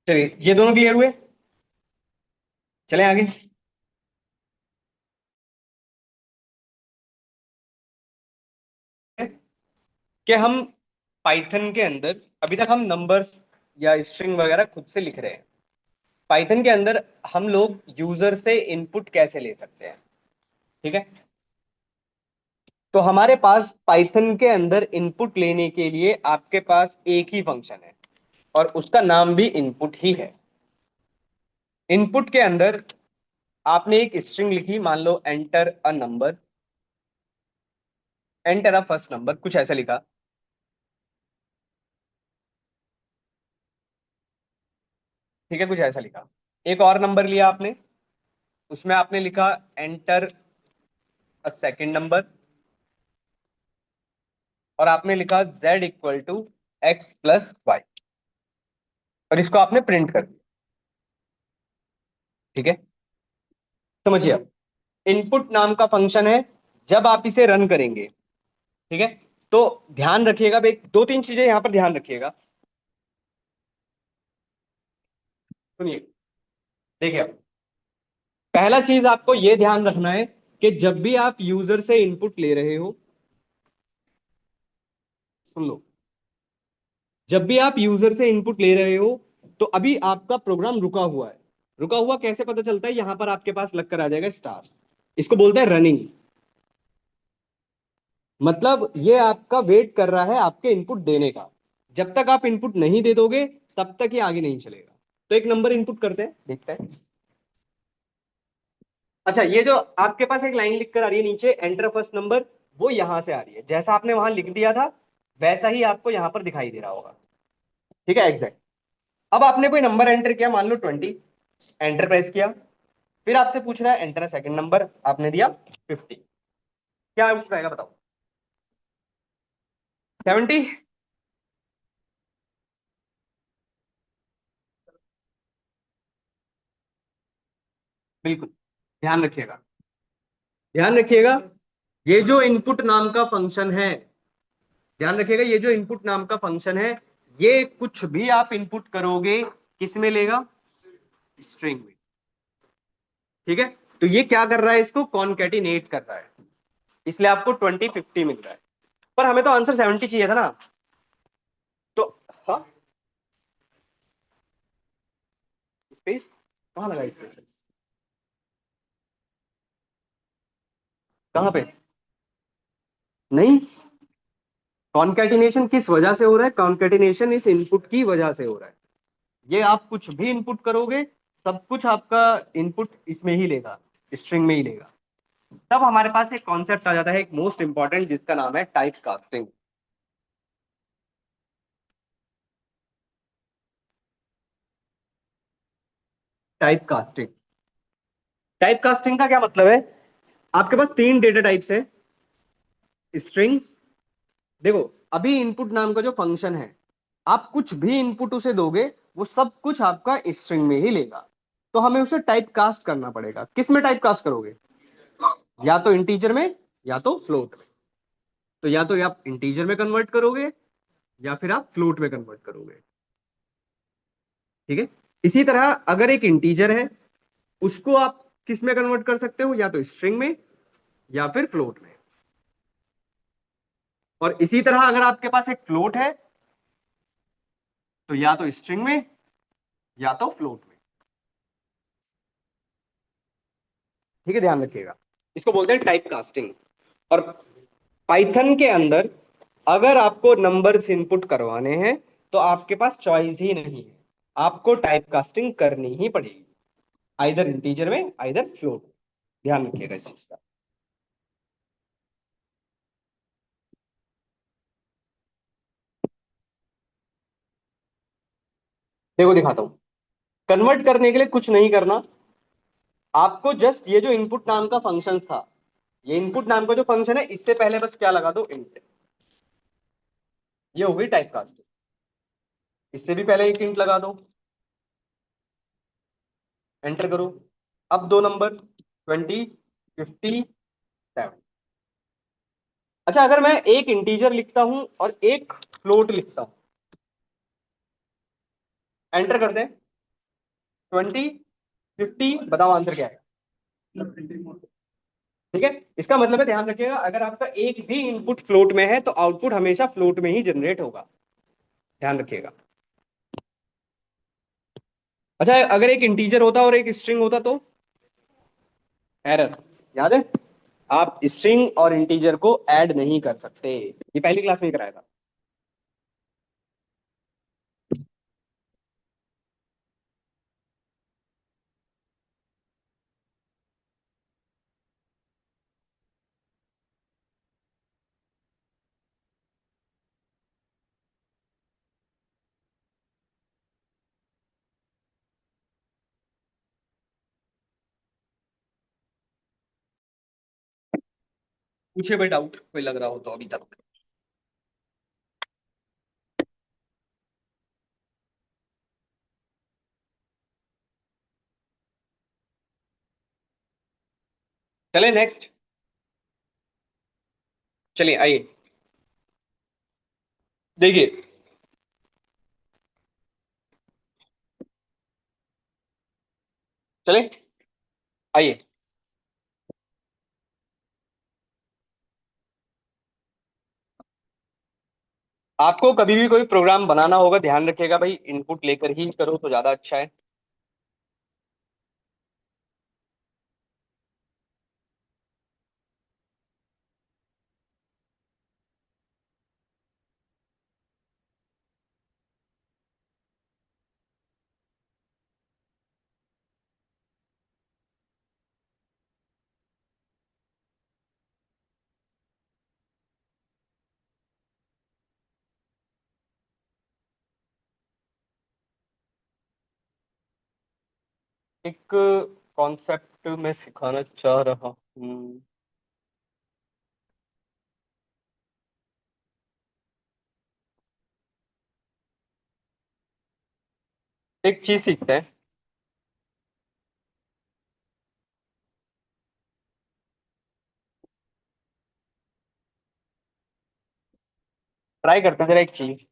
चलिए, ये दोनों क्लियर हुए। चलें आगे। कि हम पाइथन के अंदर अभी तक हम नंबर्स या स्ट्रिंग वगैरह खुद से लिख रहे हैं। पाइथन के अंदर हम लोग यूजर से इनपुट कैसे ले सकते हैं। ठीक है। तो हमारे पास पाइथन के अंदर इनपुट लेने के लिए आपके पास एक ही फंक्शन है, और उसका नाम भी इनपुट ही है। इनपुट के अंदर आपने एक स्ट्रिंग लिखी, मान लो enter a number, enter a first number, कुछ ऐसा लिखा। ठीक है, कुछ ऐसा लिखा। एक और नंबर लिया आपने, उसमें आपने लिखा एंटर अ सेकेंड नंबर, और आपने लिखा z equal to x plus y, और इसको आपने प्रिंट कर दिया। ठीक है, समझिए अब। इनपुट नाम का फंक्शन है। जब आप इसे रन करेंगे, ठीक है, तो ध्यान रखिएगा भाई, दो तीन चीजें यहां पर ध्यान रखिएगा। सुनिए, देखिए अब, पहला चीज आपको यह ध्यान रखना है कि जब भी आप यूजर से इनपुट ले रहे हो, सुन लो, जब भी आप यूजर से इनपुट ले रहे हो, तो अभी आपका प्रोग्राम रुका हुआ है। रुका हुआ कैसे पता चलता है? यहां पर आपके पास लग कर आ जाएगा स्टार। इसको बोलते हैं रनिंग। मतलब ये आपका वेट कर रहा है आपके इनपुट देने का। जब तक आप इनपुट नहीं दे दोगे, तब तक ये आगे नहीं चलेगा। तो एक नंबर इनपुट करते हैं, देखते हैं। अच्छा, ये जो आपके पास एक लाइन लिख कर आ रही है नीचे, एंटर फर्स्ट नंबर, वो यहां से आ रही है। जैसा आपने वहां लिख दिया था, वैसा ही आपको यहां पर दिखाई दे रहा होगा। ठीक है, एग्जैक्ट। अब आपने कोई नंबर एंटर किया, मान लो 20, एंटर प्रेस किया। फिर आपसे पूछ रहा है एंटर सेकंड नंबर, आपने दिया 50। क्या आंसर आएगा बताओ? 70। बिल्कुल। ध्यान रखिएगा, ध्यान रखिएगा। ये जो इनपुट नाम का फंक्शन है, ध्यान रखिएगा, ये जो इनपुट नाम का फंक्शन है, ये कुछ भी आप इनपुट करोगे, किस में लेगा? स्ट्रिंग में। ठीक है। तो ये क्या कर रहा है? इसको कॉनकेटिनेट कर रहा है, इसलिए आपको 2050 मिल रहा है। पर हमें तो आंसर 70 चाहिए था ना। तो हाँ, स्पेस कहाँ लगा? स्पेस कहाँ पे? नहीं, कॉन्केटिनेशन किस वजह से हो रहा है? कॉन्केटिनेशन इस इनपुट की वजह से हो रहा है। ये आप कुछ भी इनपुट करोगे, सब कुछ आपका इनपुट इसमें ही लेगा, स्ट्रिंग में ही लेगा। तब हमारे पास एक कॉन्सेप्ट आ जाता है, एक मोस्ट इंपॉर्टेंट, जिसका नाम है type casting. Type casting. Type casting का क्या मतलब है? आपके पास तीन डेटा टाइप्स है। स्ट्रिंग, देखो, अभी इनपुट नाम का जो फंक्शन है, आप कुछ भी इनपुट उसे दोगे, वो सब कुछ आपका स्ट्रिंग में ही लेगा। तो हमें उसे टाइप कास्ट करना पड़ेगा। किस में टाइप कास्ट करोगे? या तो इंटीजर में, या तो फ्लोट में। तो या तो आप इंटीजर में कन्वर्ट करोगे, या फिर आप फ्लोट में कन्वर्ट करोगे। ठीक है। इसी तरह अगर एक इंटीजर है, उसको आप किस में कन्वर्ट कर सकते हो? या तो स्ट्रिंग में, या फिर फ्लोट में। और इसी तरह अगर आपके पास एक फ्लोट है, तो या तो स्ट्रिंग में, या तो फ्लोट में। ठीक है, ध्यान रखिएगा। इसको बोलते हैं टाइप कास्टिंग। और पाइथन के अंदर अगर आपको नंबर्स इनपुट करवाने हैं, तो आपके पास चॉइस ही नहीं है, आपको टाइप कास्टिंग करनी ही पड़ेगी। आइदर इंटीजर में, आइदर फ्लोट में। ध्यान रखिएगा इस चीज का। देखो, दिखाता हूं। कन्वर्ट करने के लिए कुछ नहीं करना, आपको जस्ट ये जो इनपुट नाम का फंक्शन था, ये इनपुट नाम का जो फंक्शन है, इससे पहले बस क्या लगा दो? इंट। ये हो गई टाइप कास्टिंग। इससे भी पहले एक इंट लगा दो, एंटर करो। अब दो नंबर, 20, 57। अच्छा, अगर मैं एक इंटीजर लिखता हूं और एक फ्लोट लिखता हूं, एंटर कर दें। 20, 50, बताओ आंसर क्या है। ठीक है, इसका मतलब है, ध्यान रखिएगा, अगर आपका एक भी इनपुट फ्लोट में है तो आउटपुट हमेशा फ्लोट में ही जनरेट होगा। ध्यान रखिएगा। अच्छा, अगर एक इंटीजर होता और एक स्ट्रिंग होता तो एरर, याद है। आप स्ट्रिंग और इंटीजर को ऐड नहीं कर सकते, ये पहली क्लास में ही कराया था। पूछे भाई, डाउट कोई लग रहा हो तो अभी तक। चले नेक्स्ट। चलिए आइए, देखिए। चले आइए। आपको कभी भी कोई प्रोग्राम बनाना होगा, ध्यान रखिएगा भाई, इनपुट लेकर ही करो तो ज्यादा अच्छा है। एक कॉन्सेप्ट मैं सिखाना चाह रहा हूँ। एक चीज सीखते हैं। ट्राई करते हैं जरा एक चीज।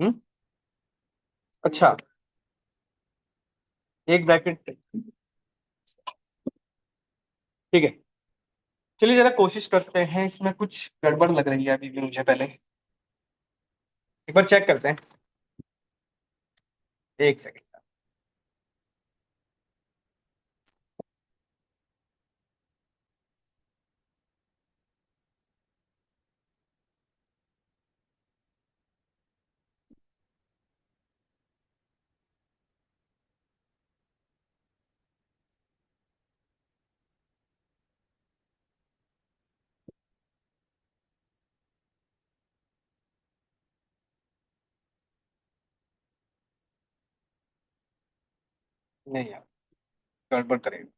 हम्म। अच्छा, एक ब्रैकेट। ठीक है, चलिए जरा कोशिश करते हैं, इसमें कुछ गड़बड़ लग रही है अभी भी मुझे, पहले एक बार चेक करते हैं। एक सेकंड। नहीं यार, गड़बड़ करेगा।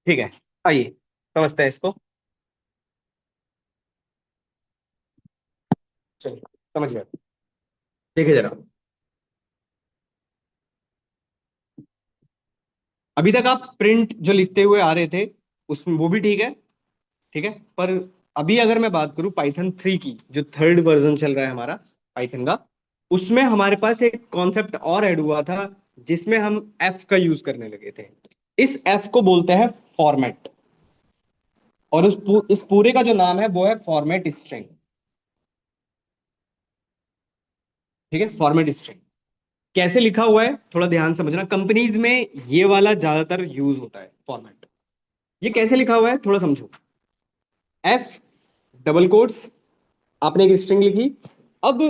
ठीक है, आइए समझते हैं इसको। चलिए, समझ गया। देखिए जरा, अभी तक आप प्रिंट जो लिखते हुए आ रहे थे उसमें वो भी ठीक है, ठीक है। पर अभी अगर मैं बात करूं पाइथन 3 की, जो थर्ड वर्जन चल रहा है हमारा पाइथन का, उसमें हमारे पास एक कॉन्सेप्ट और ऐड हुआ था जिसमें हम एफ का यूज करने लगे थे। इस एफ को बोलते हैं फॉर्मेट, और इस पूरे का जो नाम है वो है फॉर्मेट स्ट्रिंग। ठीक है, फॉर्मेट स्ट्रिंग कैसे लिखा हुआ है थोड़ा ध्यान समझना। कंपनीज में ये वाला ज्यादातर यूज होता है फॉर्मेट। ये कैसे लिखा हुआ है थोड़ा समझो। एफ, डबल कोट्स, आपने एक स्ट्रिंग लिखी। अब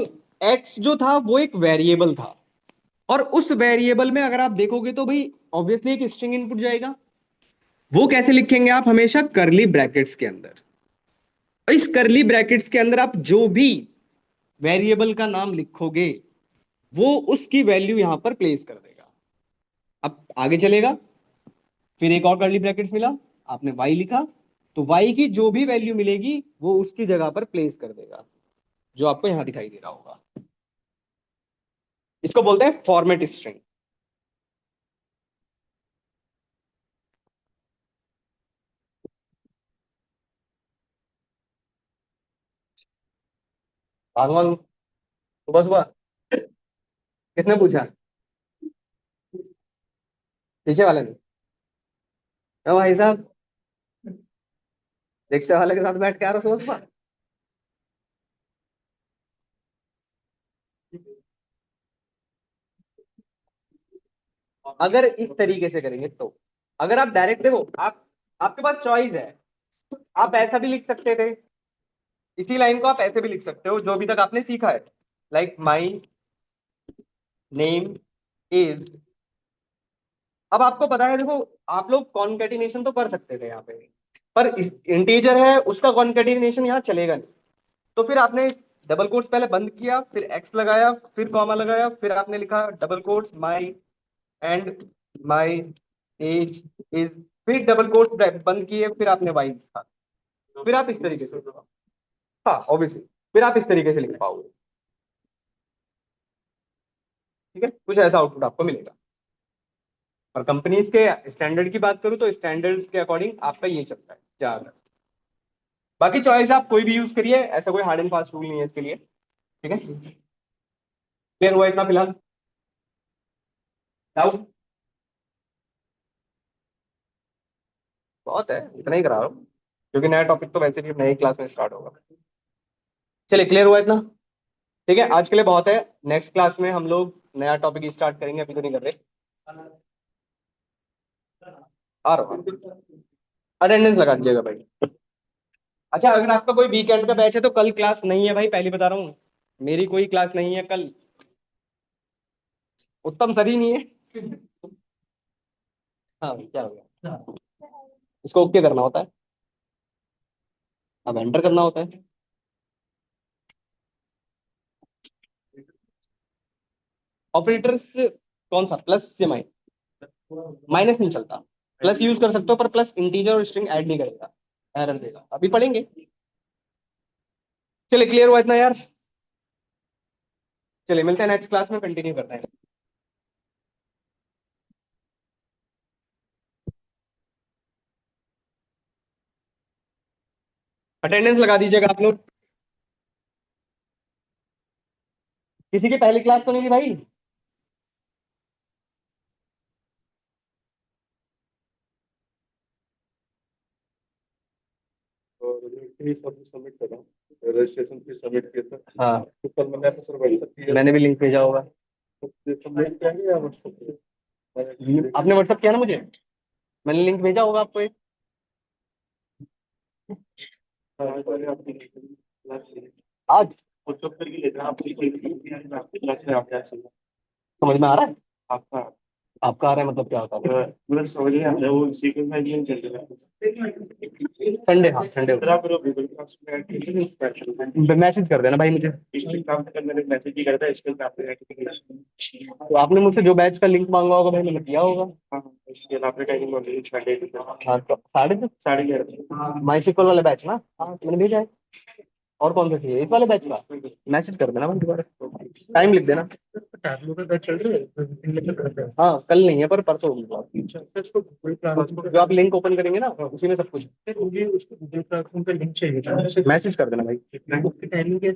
एक्स जो था वो एक वेरिएबल था, और उस वेरिएबल में अगर आप देखोगे तो भाई ऑब्वियसली एक स्ट्रिंग इनपुट जाएगा। वो कैसे लिखेंगे आप, हमेशा करली ब्रैकेट्स के अंदर। और इस करली ब्रैकेट्स के अंदर आप जो भी वेरिएबल का नाम लिखोगे वो उसकी वैल्यू यहां पर प्लेस कर देगा। अब आगे चलेगा, फिर एक और करली ब्रैकेट्स मिला, आपने y लिखा, तो y की जो भी वैल्यू मिलेगी वो उसकी जगह पर प्लेस कर देगा, जो आपको यहां दिखाई दे रहा होगा। इसको बोलते हैं फॉर्मेट स्ट्रिंग। भगवान, सुबह सुबह किसने पूछा? पीछे वाले ने? ओ भाई साहब, रिक्शा वाले के साथ बैठ के आ रहा सुबह सुबह। अगर इस तरीके से करेंगे तो, अगर आप डायरेक्ट देखो, आप आपके पास चॉइस है। आप ऐसा भी लिख सकते थे, इसी लाइन को आप ऐसे भी लिख सकते हो जो अभी तक आपने सीखा है, लाइक माई नेम इज। अब आपको पता है, देखो आप लोग कॉन्केटिनेशन तो कर सकते थे यहाँ पे, पर इंटीजर है उसका कॉन्केटिनेशन यहाँ चलेगा नहीं। तो फिर आपने डबल कोट्स पहले बंद किया, फिर एक्स लगाया, फिर कॉमा लगाया, फिर आपने लिखा double quotes my and my age is, फिर डबल कोट्स बंद किए, फिर आपने वाई लिखा। फिर आप इस तरीके से, हाँ ऑब्वियसली, फिर आप इस तरीके से लिख पाओगे। ठीक है, कुछ ऐसा आउटपुट आपको मिलेगा। और कंपनीज के स्टैंडर्ड की बात करूं तो स्टैंडर्ड के अकॉर्डिंग आपका ये चलता है ज्यादा। बाकी चॉइस आप कोई भी यूज करिए, ऐसा कोई हार्ड एंड फास्ट रूल नहीं है इसके लिए। ठीक है, क्लियर हुआ इतना फिलहाल? डाउट? बहुत है, इतना ही करा रहा हूँ क्योंकि नया टॉपिक तो वैसे भी नई क्लास में स्टार्ट होगा। चलिए, क्लियर हुआ इतना? ठीक है, आज के लिए बहुत है। नेक्स्ट क्लास में हम लोग नया टॉपिक स्टार्ट करेंगे, अभी तो नहीं कर रहे। आ रहा हूँ, अटेंडेंस लगा दीजिएगा भाई। अच्छा, अगर आपका कोई वीकेंड का बैच है तो कल क्लास नहीं है भाई, पहले बता रहा हूँ। मेरी कोई क्लास नहीं है कल। उत्तम सर ही नहीं है। हाँ, क्या हो गया? इसको ओके करना होता है, अब एंटर करना होता है। ऑपरेटर्स कौन सा, प्लस या माइनस नहीं चलता। प्लस यूज कर सकते हो पर प्लस इंटीजर और स्ट्रिंग ऐड नहीं करेगा, एरर देगा, अभी पढ़ेंगे। चलिए, क्लियर हुआ इतना यार? चलिए, मिलते हैं नेक्स्ट क्लास में, कंटिन्यू करते हैं। अटेंडेंस लगा दीजिएगा आप लोग। किसी की पहली क्लास तो नहीं थी भाई? और फीस सब सबमिट करा, रजिस्ट्रेशन फीस सबमिट किया था। हाँ, तो कल मैंने आपको सर वही सब किया, मैंने भी लिंक भेजा होगा। सबमिट किया है या व्हाट्सएप पे? आपने व्हाट्सअप किया ना मुझे, मैंने लिंक भेजा होगा आपको एक। हाँ, मैंने आपकी क्लास आज व्हाट्सएप करके लेना, आपकी आपकी क्लास में आप क्या समझ में आ रहा है? आपका आपका आ रहा है मतलब क्या होता है? मतलब समझ में आता है, वो सीक्वेंस में गेम चल रहा है। संडे, हाँ संडे सर आप लोग गूगल क्लास में ऐड कीजिए, स्पेशल मैसेज कर देना भाई मुझे। स्ट्रिक्ट काम तक मैंने मैसेज ही करता है, इसके लिए आपने नोटिफिकेशन। तो आपने मुझसे जो बैच का लिंक मांगा होगा भाई, मैंने दिया होगा। हाँ, इसके लिए आपने टाइमिंग ऑलरेडी छाटे हाँ, तो 10:30 साढ़े 11। माई वाला बैच ना? हाँ, तो मैंने भेजा है। और कौन सा चाहिए, इस वाले बैच का? मैसेज कर देना भाई दोबारा, टाइम लिख देना। टैबलो का बैच चल रहा है तो मीटिंग लेकर कर रहा है। हाँ कल नहीं है पर परसों होगा। अच्छा तो उसको गूगल क्लासरूम जो आप लिंक ओपन करेंगे ना उसी में सब कुछ मुझे उसको गूगल क्लासरूम का लिंक चाहिए था। मैसेज कर देना भाई। उसकी टाइमिंग क्या